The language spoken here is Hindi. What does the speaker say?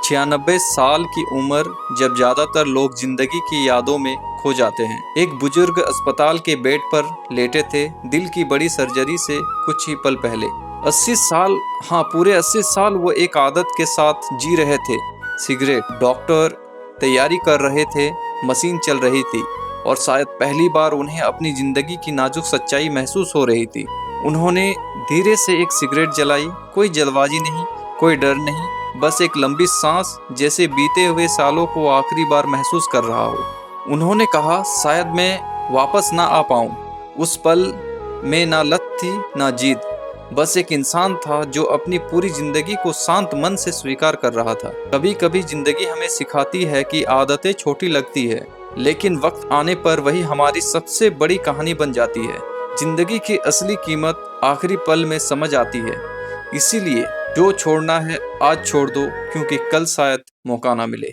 96 साल की उम्र जब ज्यादातर लोग जिंदगी की यादों में खो जाते हैं। एक बुजुर्ग अस्पताल के बेड पर लेटे थे, दिल की बड़ी सर्जरी से कुछ ही पल पहले। 80 साल, हाँ पूरे 80 साल वो एक आदत के साथ जी रहे थे, सिगरेट। डॉक्टर तैयारी कर रहे थे, मशीन चल रही थी और शायद पहली बार उन्हें अपनी जिंदगी की नाजुक सच्चाई महसूस हो रही थी। उन्होंने धीरे से एक सिगरेट जलाई, कोई जल्दबाजी नहीं, कोई डर नहीं, बस एक लंबी सांस, जैसे बीते हुए सालों को आखिरी बार महसूस कर रहा हो। उन्होंने कहा, शायद मैं वापस ना आ पाऊं। उस पल में ना लत थी ना जिद, बस एक इंसान था जो अपनी पूरी जिंदगी को शांत मन से स्वीकार कर रहा था। कभी कभी जिंदगी हमें सिखाती है कि आदतें छोटी लगती है, लेकिन वक्त आने पर वही हमारी सबसे बड़ी कहानी बन जाती है। जिंदगी की असली कीमत आखिरी पल में समझ आती है। इसीलिए जो छोड़ना है आज छोड़ दो, क्योंकि कल शायद मौका ना मिले।